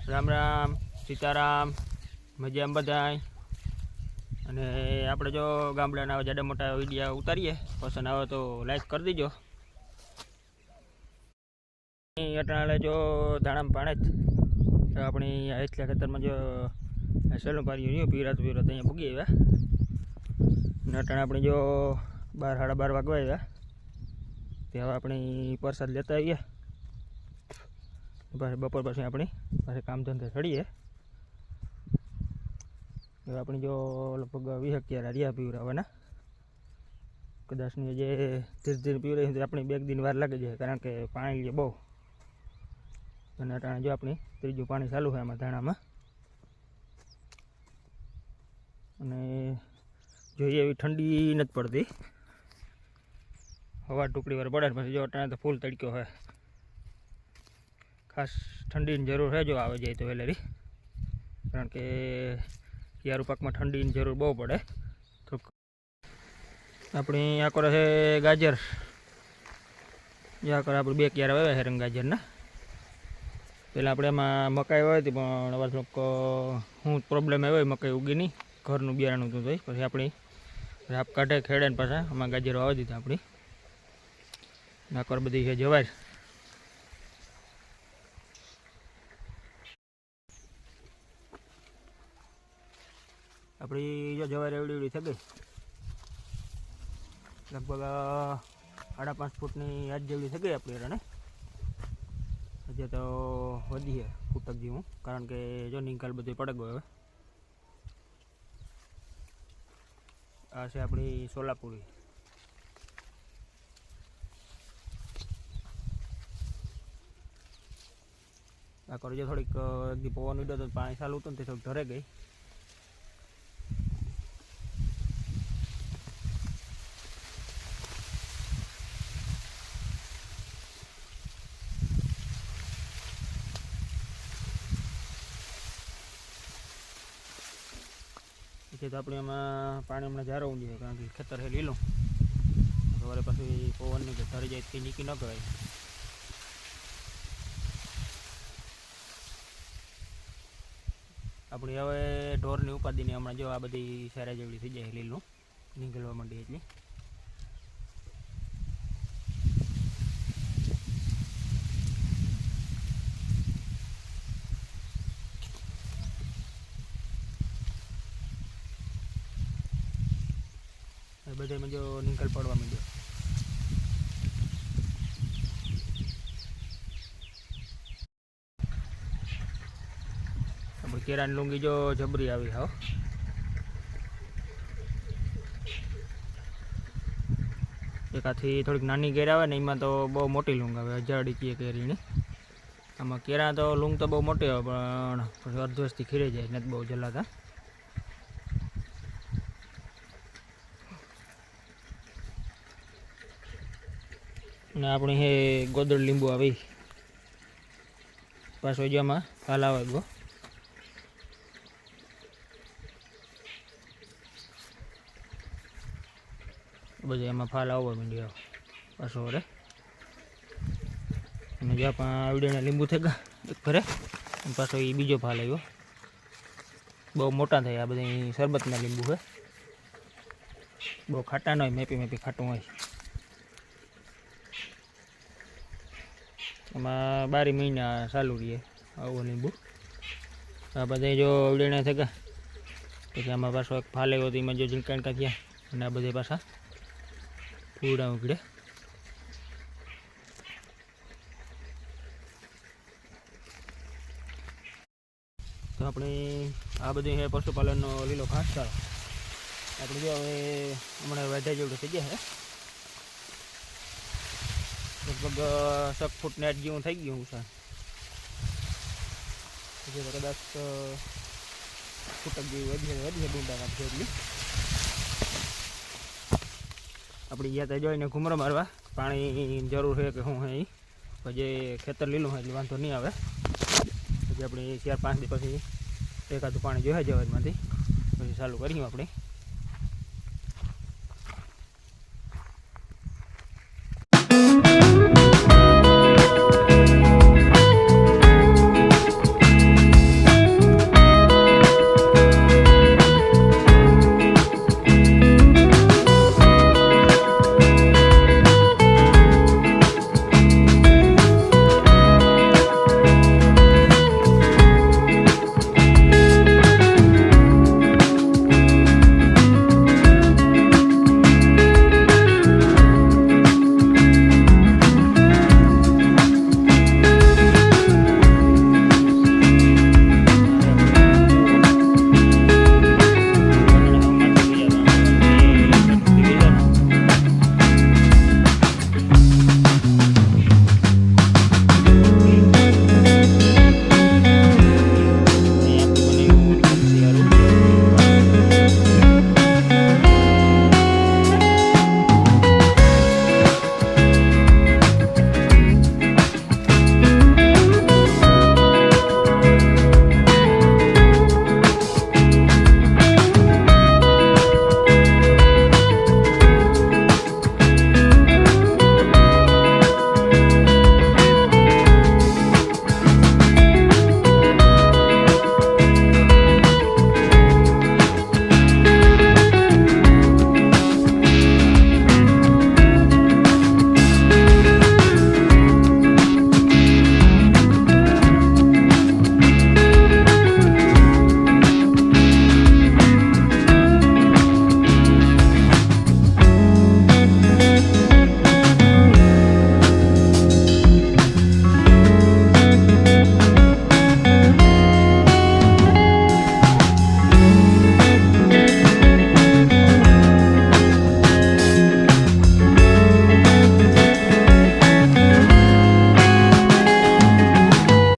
રામ રામ, સીતારામ, મજામાં બધાય. અને આપણે જો ગામડાના જાડા મોટા વિડીયો ઉતારીએ, પસંદ આવે તો લાઈક કરી દીજો. અટાણે જો ધાણામાં પાણે જ આપણી એટલા ખેતરમાં જો સહેલું પાર્યું નહીં પીરાતું અહીંયા ભૂગી આવ્યા. અને અટાણે આપણે જો 12 સાડા 12 વાગવા આવ્યા તે હવે આપણી પ્રસાદ લેતા આવીએ. પાછી બપોર પછી આપણી પાસે કામ ધંધે ચડીએ. હવે આપણી જો લગભગ 20 ક્યારા રહ્યા પીવરાવાના. કદાચની જે ધીરે ધીરે પીવરાવી તો આપણી 2 દિન વાર લાગી જાય, કારણ કે પાણી લે બહુ. અને અટાણે જો આપણી ત્રીજું પાણી ચાલુ છે આમાં ધાણામાં. અને જોઈએ એવી ઠંડી નથી પડતી. હવા ટુકડી વાર પડે પછી જો અટાણે તો ફૂલ તડક્યો હોય. ખાસ ઠંડીની જરૂર છે જો આવે જાય તો વેલેરી, કારણ કે યારું પાકમાં ઠંડીની જરૂર બહુ પડે. તો આપણી આ કરે છે ગાજર. આ કરે આપણે 2 ક્યારા વાવ્યા છે રંગ ગાજરના. પહેલાં આપણે એમાં મકાઈ વાવી હતી, પણ હવે થોડોક શું પ્રોબ્લેમ આવ્યો મકાઈ ઉગી નહીં, ઘરનું બિયારણું હતું. પછી આપણી રાપ કાઢે ખેડે ને પાછા આમાં ગાજરો વાવી દીધા આપણી. નાકર બધી છે જવાર. આપણી જો જવાર એવડી થઈ ગઈ, લગભગ 5.5 ફૂટની આજ જેવડી થઈ ગઈ આપણી રણે. હજી તો વધી છે ફૂટક જેવું, કારણ કે જો નિકાલ બધું પડે ગયો. હવે આ છે આપણી સોલાપુરી. આ કરજો થોડીક એકદી પવન ઉડ્યો તો પાણી ચાલુ હતું ને તે થોડીક ધરે ગઈ. પછી તો આપણે એમાં પાણી હમણાં જાળવવું જોઈએ, કારણ કે ખેતર છે લીલું. સવારે પછી પવનની કે ધરી જાય તે નીકળી ન કહેવાય. આપણી હવે ઢોરની ઉપાધિની હમણાં જો આ બધી સારા જેવડી થઈ જાય લીલું નીકળવા માંડી એટલી. બધામાં જો નીકળ પડવા માંડ્યો. આપણે કેરાની લૂંગી જો જબરી આવી હાવ. એકાથી થોડીક નાની કેર આવે ને એમાં તો બહુ મોટી લૂંગ આવે, 1000 કેરીની. આમાં કેરા તો લૂંગ તો બહુ મોટી આવે, પણ પછી અડધવસથી ખીરે જાય, નથી બહુ જલાતા. અને આપણી હે ગોદડ લીંબુ આવી પાછો જેમાં ફાલ આવે ગયો. બધું એમાં ફાલ આવવા માંડ્યો પાછો વરે. અને જ્યાં પણ આવડીને લીંબુ થઈ ગયા એક ઘરે, પાછો એ બીજો ફાલ આવ્યો. બહુ મોટા થાય. આ બધા શરબતના લીંબુ છે, બહુ ખાટા ન હોય, મેપી મેપી ખાટું હોય. એમાં 12 મહિના ચાલુ રહીએ આવું લીંબુ. આ બધા જો અવડીને થઈ ગયા પછી આમાં પાછો એક ફાલ આવ્યો તો એમાં જો ઝીણકા થયા. અને આ બધા પાછા ફૂડા ઉગડે. તો આપણે આ બધું છે પશુપાલનનો લીલો ઘાસચારો. આપણે જો હવે હમણાં વધ્યા જેવડું થઈ ગયા છે, લગભગ 6 ફૂટ નેટ જેવું થઈ ગયું છે. હજી તો કદાચ ફૂટક જેવી વધી ડુંડા નાખશે એટલી. આપણે ગયા ત્યાં જોઈને ઘૂમરો મારવા પાણી જરૂર છે કે શું છે એ. પછી ખેતર લીલું હોય એટલે વાંધો નહીં આવે. પછી આપણે 4-5 દિવસ પછી એકાદું પાણી જોઈએ જવાજમાંથી પછી ચાલુ કરીશું આપણે.